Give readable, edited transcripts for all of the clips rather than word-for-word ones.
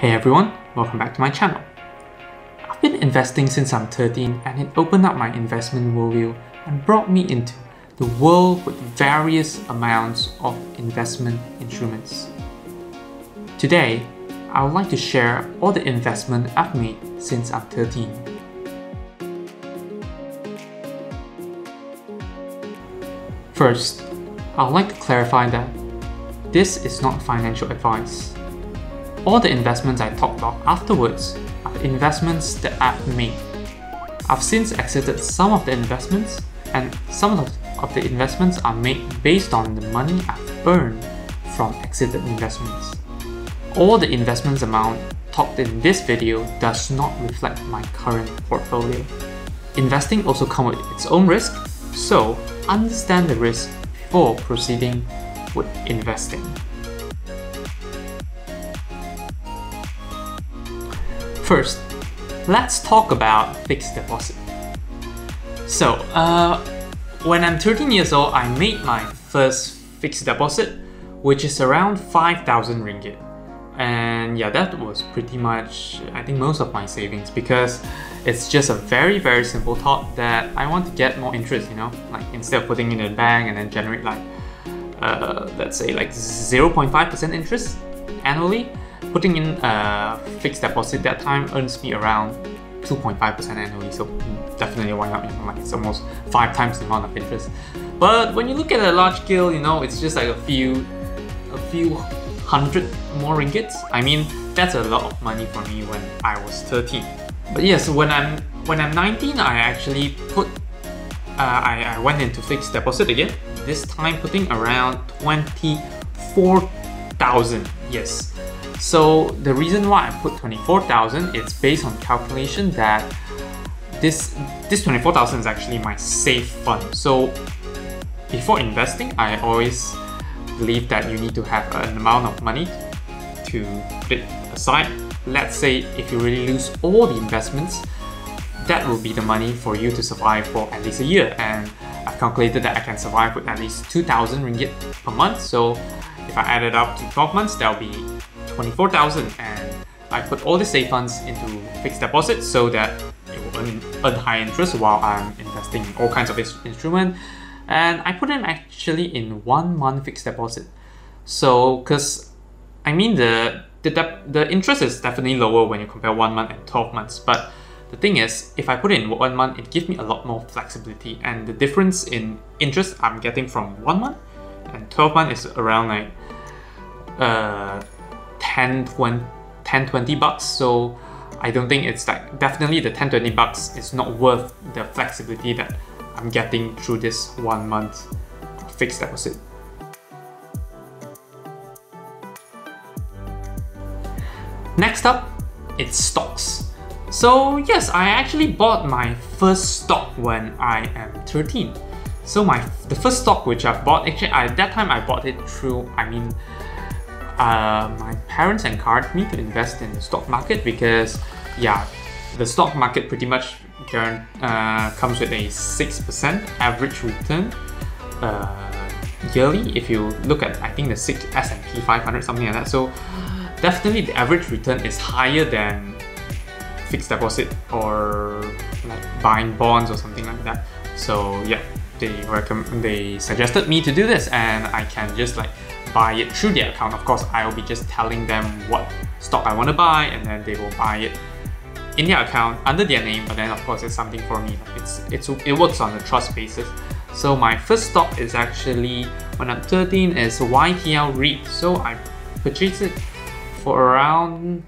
Hey everyone, welcome back to my channel. I've been investing since I'm 13 and it opened up my investment worldview and brought me into the world with various amounts of investment instruments. Today, I would like to share all the investment I've made since I'm 13. First, I would like to clarify that this is not financial advice. All the investments I talk about afterwards are the investments that I've made. I've since exited some of the investments, and some of the investments are made based on the money I've earned from exited investments. All the investments amount talked in this video does not reflect my current portfolio. Investing also comes with its own risk, so understand the risk before proceeding with investing. First, let's talk about fixed deposit. So, when I'm 13 years old, I made my first fixed deposit, which is around 5,000 ringgit. And yeah, that was pretty much, I think, most of my savings, because it's just a very simple thought that I want to get more interest, you know, like instead of putting it in a bank and then generate like, let's say like 0.5% interest annually. Putting in a fixed deposit that time earns me around 2.5% annually, so definitely why not? You know, like it's almost 5 times the amount of interest. But when you look at a large scale, you know, it's just like a few hundred more ringgits. I mean, that's a lot of money for me when I was 13. But yes, when I'm 19, I actually I went into fixed deposit again. This time putting around 24,000. Yes. So the reason why I put 24,000, it's based on calculation that this 24,000 is actually my safe fund. So before investing, I always believe that you need to have an amount of money to put it aside. Let's say if you really lose all the investments, that will be the money for you to survive for at least a year. And I've calculated that I can survive with at least 2,000 ringgit per month. So if I add it up to 12 months, that'll be 24,000, and I put all the safe funds into fixed deposits so that it will earn high interest while I'm investing in all kinds of instruments. And I put them actually in 1 month fixed deposit. So, because I mean the interest is definitely lower when you compare 1 month and 12 months. But the thing is, if I put it in 1 month, it gives me a lot more flexibility, and the difference in interest I'm getting from 1 month and 12 months is around like 10-20 bucks. So I don't think it's like, definitely the 10-20 bucks is not worth the flexibility that I'm getting through this 1 month fixed deposit. Next up, it's stocks. So yes, I actually bought my first stock when I am 13. So the first stock which I bought, actually at that time I bought it through, my parents encouraged me to invest in the stock market because, yeah, the stock market pretty much comes with a 6% average return yearly. If you look at, I think, the S&P 500, something like that. So definitely the average return is higher than fixed deposit or like buying bonds or something like that. So yeah, they suggested me to do this, and I can just like buy it through their account. Of course, I will be just telling them what stock I want to buy, and then they will buy it in their account under their name. But then of course it's something for me. It works on a trust basis. So my first stock is actually, when I'm 13, is YTL REIT. So I purchased it for around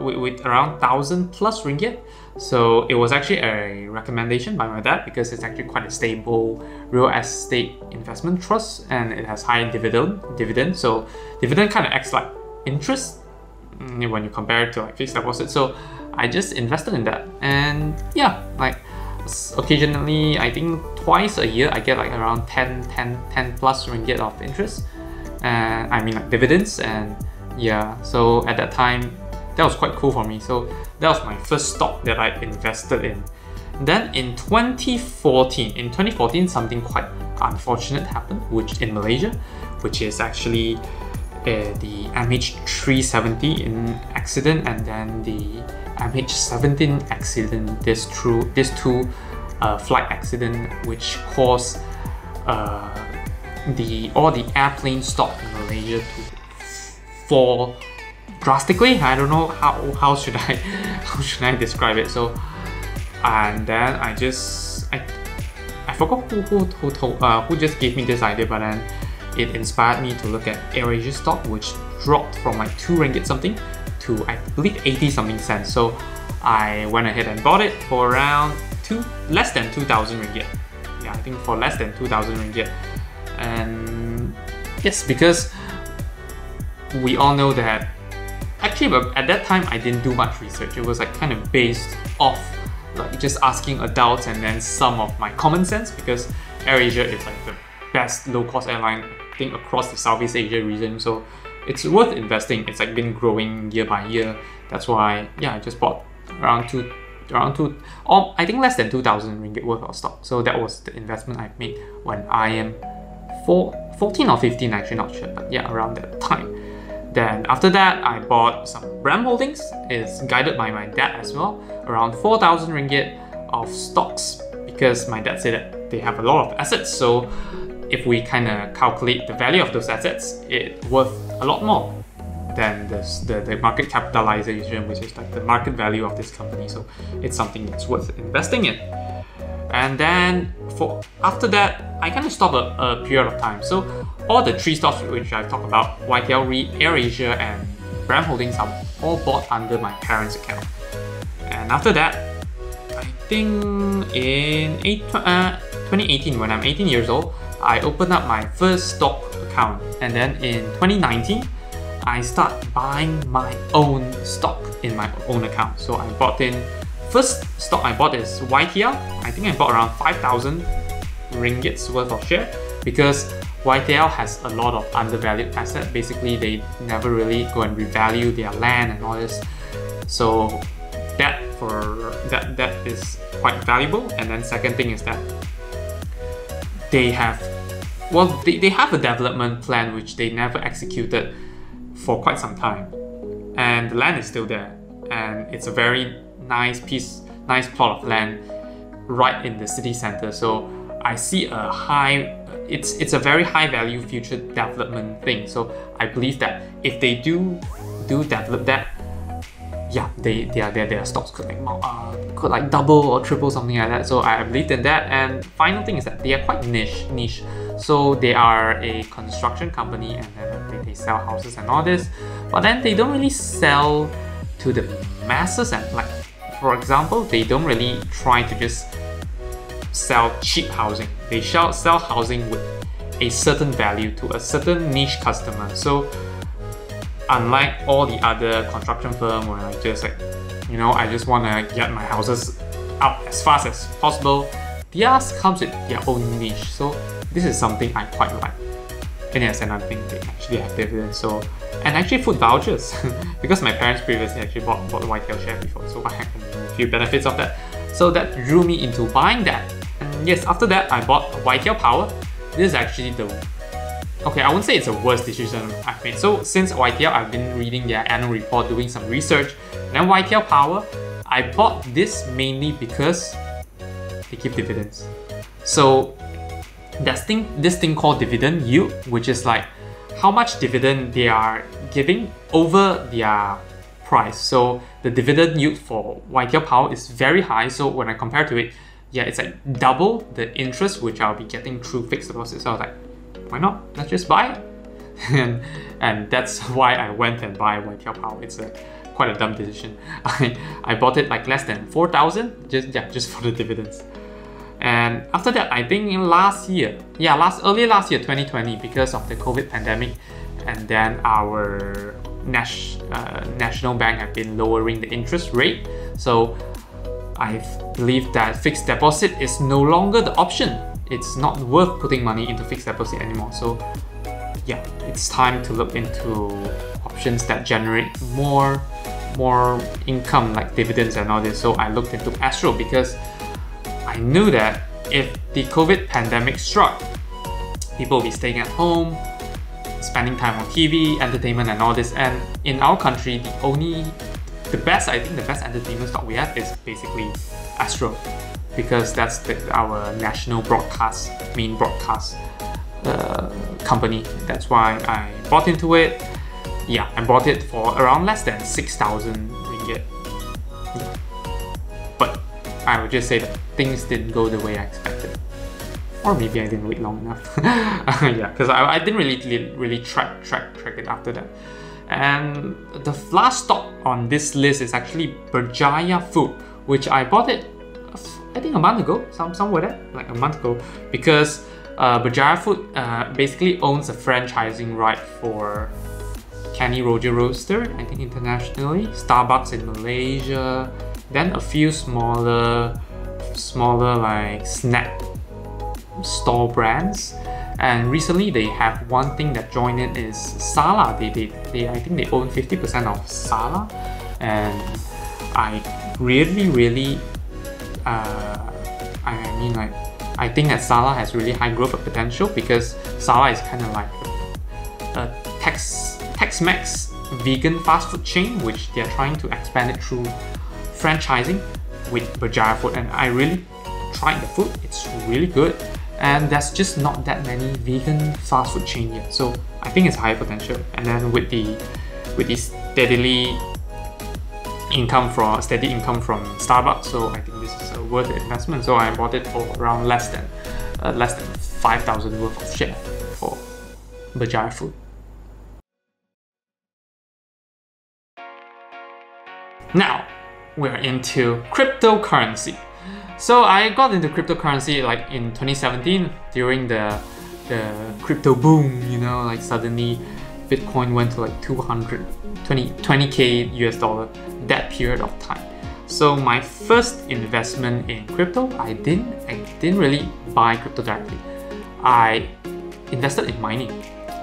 with around 1,000 plus ringgit. So it was actually a recommendation by my dad because it's actually quite a stable real estate investment trust, and it has high dividend. So dividend kind of acts like interest when you compare it to like fixed deposit. So I just invested in that, and yeah, like occasionally, I think twice a year, I get like around 10 plus ringgit of interest, and I mean like dividends. And yeah, so at that time, that was quite cool for me. So that was my first stock that I invested in. Then in 2014, something quite unfortunate happened, which in Malaysia, which is actually the MH370 in accident and then the MH17 accident. These two flight accident which caused all the airplane stock in Malaysia to fall drastically. I don't know how should I describe it. So and then I forgot who just gave me this idea, but then it inspired me to look at AirAsia stock, which dropped from like 2 ringgit something to I believe 80 something cents. So I went ahead and bought it for around less than 2,000 ringgit. Yeah, I think for less than 2,000 ringgit. And yes, because we all know that actually at that time I didn't do much research. It was like kind of based off like just asking adults and then some of my common sense, because AirAsia is like the best low-cost airline I think across the Southeast Asia region, so it's worth investing. It's like been growing year by year. That's why I just bought around I think less than 2,000 ringgit worth of stock. So that was the investment I made when I am 14 or 15, actually not sure, but yeah, around that time. Then after that, I bought some RAM holdings. It's guided by my dad as well, around 4,000 ringgit of stocks, because my dad said that they have a lot of assets. So if we kind of calculate the value of those assets, it's worth a lot more than the market capitalization, which is like the market value of this company. So it's something that's worth investing in. And then after that, I kind of stopped a period of time. So all the 3 stocks which I talked about, YTL REIT, AirAsia, and RAM Holdings, are all bought under my parents' account. And after that, I think in 2018, when I'm 18 years old, I opened up my first stock account. And then in 2019, I start buying my own stock in my own account. So I bought in, first stock I bought is YTL. I think I bought around 5,000 ringgits worth of share, because YTL has a lot of undervalued assets. Basically, they never really go and revalue their land and all this. So that is quite valuable. And then second thing is that they have a development plan which they never executed for quite some time, and the land is still there, and it's a very nice plot of land right in the city center. So I see it's a very high value future development thing. So I believe that if they do develop that, yeah, their stocks could like double or triple, something like that. So I believed in that. And final thing is that they are quite niche. So they are a construction company, and then they sell houses and all this, but then they don't really sell to the masses. And like, for example, they don't really try to just sell cheap housing. They sell housing with a certain value to a certain niche customer. So unlike all the other construction firms where I just I just want to get my houses out as fast as possible, theirs comes with their own niche. So this is something I quite like. And yes, another thing, they actually have dividends. So, and actually food vouchers, because my parents previously actually bought the YTL share before, so I have a few benefits of that. So that drew me into buying that. And yes, after that, I bought YTL Power. This is actually I won't say it's the worst decision I've made. So since YTL, I've been reading their annual report, doing some research. Then YTL Power, I bought this mainly because they give dividends. So this thing called dividend yield, which is like how much dividend they are giving over their price. So the dividend yield for YTL Power is very high. So when I compare to it, yeah, it's like double the interest which I'll be getting through fixed deposits. So I was like, why not? Let's just buy it. and that's why I went and buy YTL Power. It's quite a dumb decision. I bought it like less than 4,000 just for the dividends. And after that, I think early last year, 2020, because of the COVID pandemic, and then our national bank have been lowering the interest rate. So I believe that fixed deposit is no longer the option. It's not worth putting money into fixed deposit anymore. So yeah, it's time to look into options that generate more income, like dividends and all this. So I looked into Astro, because I knew that if the COVID pandemic struck, people will be staying at home, spending time on TV, entertainment and all this. And in our country, the best entertainment stock we have is basically Astro, because that's our national main broadcast company. That's why I bought into it. Yeah, I bought it for around less than 6,000 ringgit. Yeah. But I would just say that things didn't go the way I expected. Or maybe I didn't wait long enough. Yeah, because I didn't really track it after that. And the last stock on this list is actually Berjaya Food, which I bought it, I think a month ago, somewhere there, like a month ago, because Berjaya Food basically owns a franchising right for Kenny Roger Roaster, I think internationally, Starbucks in Malaysia, then a few smaller like snack store brands. And recently they have one thing that joined in is Sala. I think they own 50% of Sala, and I really I think that Sala has really high growth potential, because Sala is kind of like a Tex-Mex vegan fast food chain, which they are trying to expand it through franchising with Berjaya Food. And I really tried the food, it's really good, and there's just not that many vegan fast food chain yet, so I think it's high potential. And then with the steady income from Starbucks, so I think this is a worth the investment. So I bought it for around less than 5,000 worth of share for Berjaya Food. Now we're into cryptocurrency. So I got into cryptocurrency like in 2017 during the crypto boom, you know, like suddenly Bitcoin went to like 20k US dollar, that period of time. So my first investment in crypto, I didn't really buy crypto directly. I invested in mining.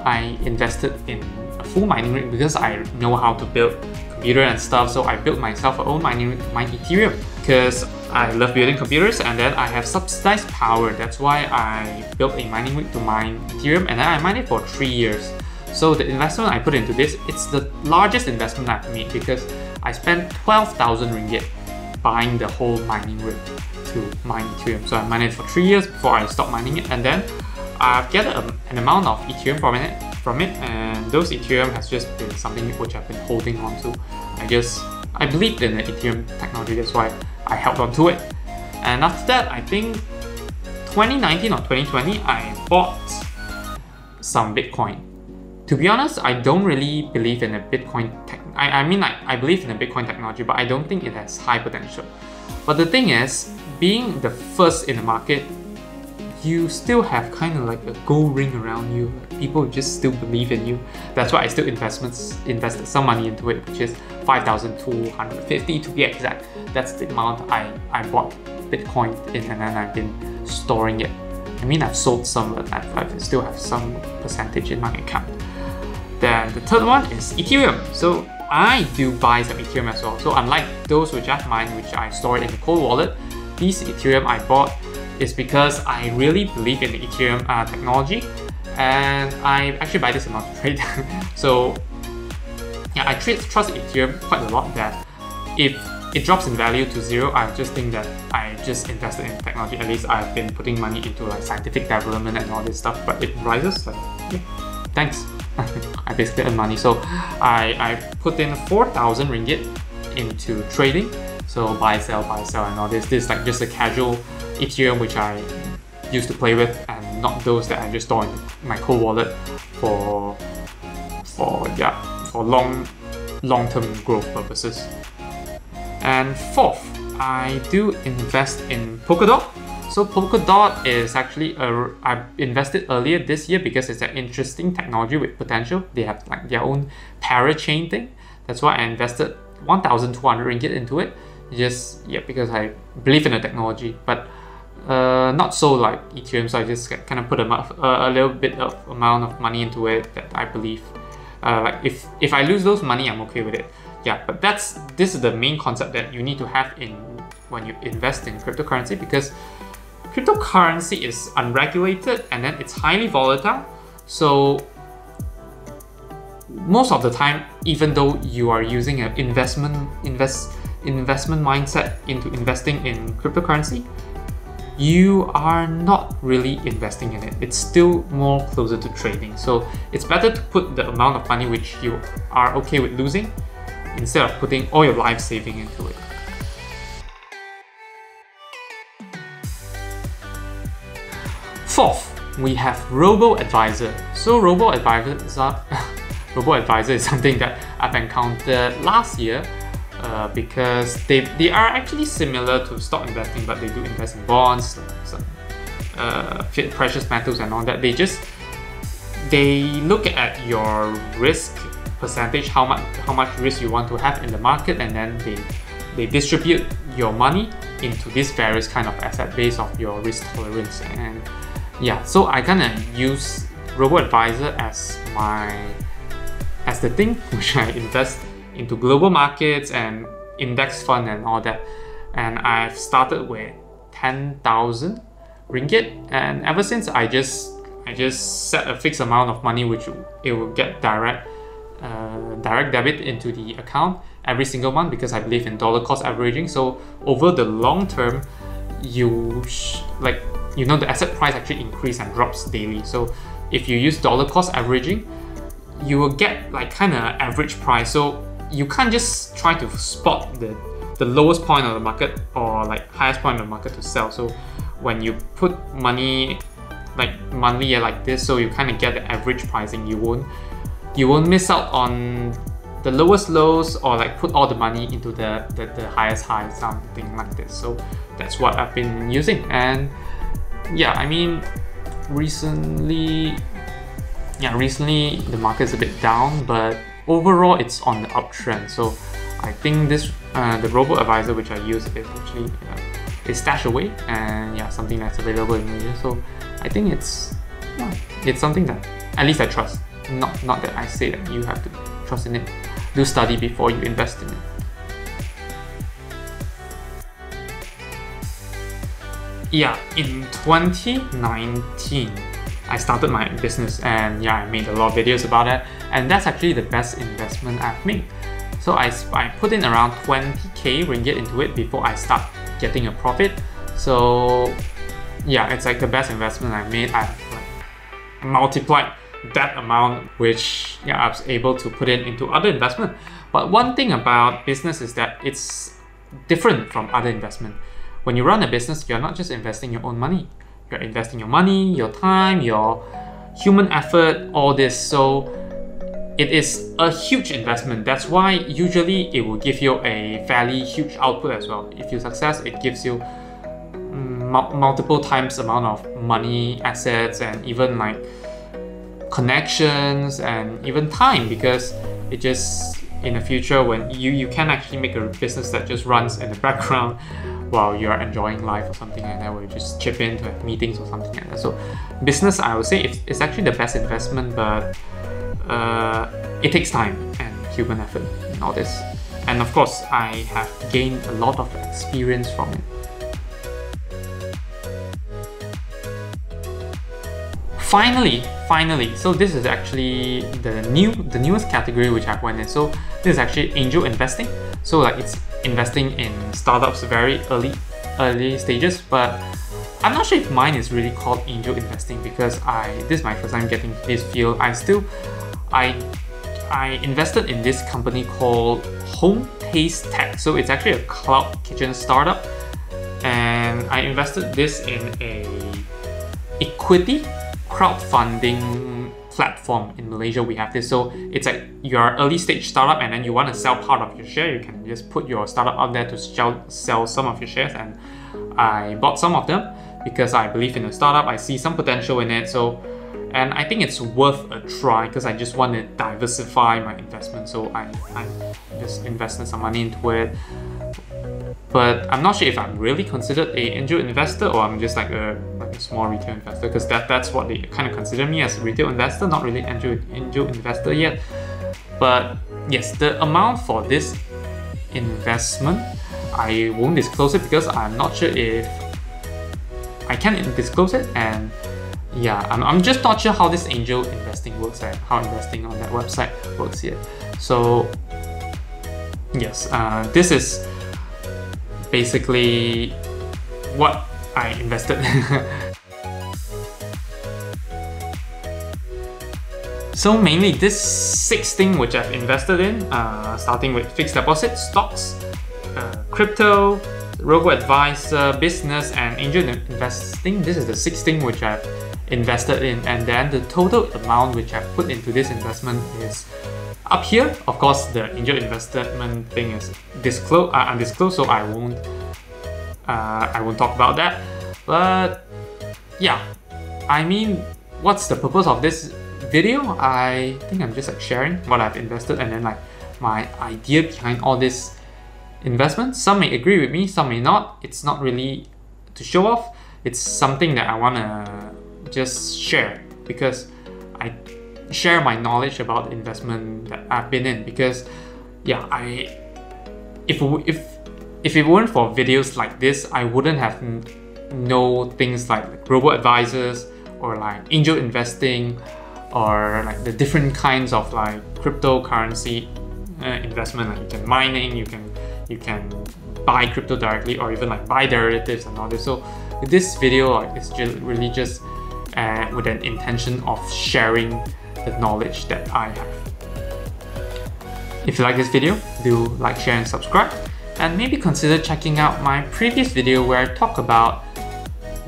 I invested in a full mining rig because I know how to build computer and stuff. So I built myself a own mining rig to mine Ethereum, because I love building computers, and then I have subsidized power. That's why I built a mining rig to mine Ethereum, and then I mined it for 3 years. So the investment I put into this, it's the largest investment I've made, because I spent 12,000 ringgit buying the whole mining rig to mine Ethereum. So I mined it for 3 years before I stopped mining it, and then I've gathered an amount of Ethereum from it, and those Ethereum has just been something which I've been holding on to. I believed in the Ethereum technology, that's why I held on to it. And after that, I think 2019 or 2020, I bought some Bitcoin. To be honest, I don't really believe in a Bitcoin I believe in the Bitcoin technology, but I don't think it has high potential. But the thing is, being the first in the market, you still have kind of like a gold ring around you. People just still believe in you. That's why I still invested some money into it, which is 5,250 to be exact. That's the amount I bought Bitcoin in, and then I've been storing it. I mean, I've sold some, but I still have some percentage in my account. Then the third one is Ethereum. So I do buy some Ethereum as well. So unlike those which I've mined, which I store it in the cold wallet, these Ethereum I bought is because I really believe in the Ethereum technology, and I actually buy this amount to trade. So yeah, I trust Ethereum quite a lot, that if it drops in value to zero, I just think that I just invested in technology. At least I've been putting money into like scientific development and all this stuff, but it rises, like, yeah, thanks. I basically earn money. So I put in 4,000 ringgit into trading. So buy, sell, and all this. This is like just a casual Ethereum which I used to play with, and not those that I just store in my cold wallet for long-term growth purposes. And fourth, I do invest in Polkadot. So Polkadot is actually I invested earlier this year because it's an interesting technology with potential. They have like their own parachain thing. That's why I invested 1,200 ringgit into it. Because I believe in the technology, but not so like Ethereum. So I just kind of put a little bit of amount of money into it that I believe. Like if I lose those money, I'm okay with it. Yeah, but this is the main concept that you need to have in when you invest in cryptocurrency, because cryptocurrency is unregulated and then it's highly volatile. So most of the time, even though you are using an investment mindset into investing in cryptocurrency, you are not really investing in it. It's still more closer to trading. So it's better to put the amount of money which you are okay with losing instead of putting all your life saving into it. Fourth, we have Robo Advisor. So Robo Advisor is something that I've encountered last year because they are actually similar to stock investing, but they do invest in bonds, some precious metals and all that. They look at your risk percentage, how much risk you want to have in the market, and then they distribute your money into these various kind of asset based off your risk tolerance. And yeah, so I kind of use Robo Advisor as the thing which I invest into global markets and index fund and all that. And I've started with 10,000 ringgit, and ever since I just set a fixed amount of money which it will get direct debit into the account every single month, because I believe in dollar cost averaging. So over the long term, the asset price actually increases and drops daily. So if you use dollar cost averaging, you will get like kind of average price. So you can't just try to spot the lowest point of the market or like highest point of the market to sell. So when you put money like monthly like this, so you kind of get the average pricing. You won't miss out on the lowest lows or like put all the money into the highest highs, something like this. So that's what I've been using. And yeah, I mean, recently the market's a bit down, but overall it's on the uptrend. So I think this the Robo Advisor which I use is actually is stashed away, and yeah, something that's available in Malaysia. So I think it's something that at least I trust. Not that I say that you have to trust in it. Do study before you invest in it. Yeah, in 2019, I started my business, and yeah, I made a lot of videos about that, and that's actually the best investment I've made. So I put in around 20k ringgit into it before I start getting a profit. So yeah, it's like the best investment I made. I've like multiplied that amount, which I was able to put into other investment. But one thing about business is that it's different from other investment. When you run a business, you're not just investing your own money. You're investing your money, your time, your human effort, all this. So it is a huge investment. That's why usually it will give you a fairly huge output as well. If you success, it gives you multiple times amount of money, assets, and even like connections and even time, because it just in the future when you can actually make a business that just runs in the background while you're enjoying life or something like that, where you just chip in to have meetings or something like that. So business, I would say it's actually the best investment, but it takes time and human effort and all this. And of course, I have gained a lot of experience from it. Finally, so this is actually the newest category which I've went in. So this is actually angel investing. So like it's investing in startups very early stages, but I'm not sure if mine is really called angel investing, because this is my first time getting this field. I invested in this company called Home Taste Tech. So it's actually a cloud kitchen startup, and I invested this in a equity crowdfunding platform in Malaysia. We have this. So it's like you're early stage startup, and then you want to sell part of your share. You can just put your startup out there to sell some of your shares, and I bought some of them because I believe in the startup. I see some potential in it. And I think it's worth a try because I just want to diversify my investment. So I just invested some money into it. But I'm not sure if I'm really considered an angel investor, or I'm just like a small retail investor, because that's what they kind of consider me, as a retail investor, not really angel investor yet. But yes, the amount for this investment, I won't disclose it because I'm not sure if I can disclose it, and yeah, I'm just not sure how this angel investing works and how investing on that website works here. So yes, this is basically what I invested. So mainly this 6 things which I've invested in, starting with fixed deposit, stocks, crypto, Robo Advisor, business, and angel investing. This is the 6 things which I've invested in, and then the total amount which I've put into this investment is up here. Of course, the angel investment thing is undisclosed, so I won't talk about that. But yeah, I mean, what's the purpose of this video? I think I'm just like sharing what I've invested and then like my idea behind all this investment. Some may agree with me, some may not. It's not really to show off. It's something that I wanna just share because I share my knowledge about the investment that I've been in. Because yeah, if it weren't for videos like this, I wouldn't have know things like Robo Advisors or like angel investing or like the different kinds of like cryptocurrency investment. Like you can mining, you can buy crypto directly, or even like buy derivatives and all this. So this video is just really just with an intention of sharing the knowledge that I have. If you like this video, do like, share and subscribe, and maybe consider checking out my previous video where I talk about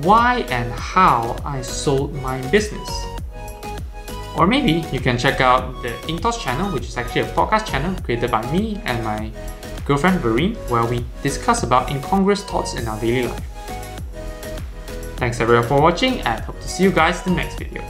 why and how I sold my business. Or maybe you can check out the Incongruous channel, which is actually a podcast channel created by me and my girlfriend Verene, where we discuss about incongruous thoughts in our daily life. Thanks everyone for watching, and hope to see you guys in the next video.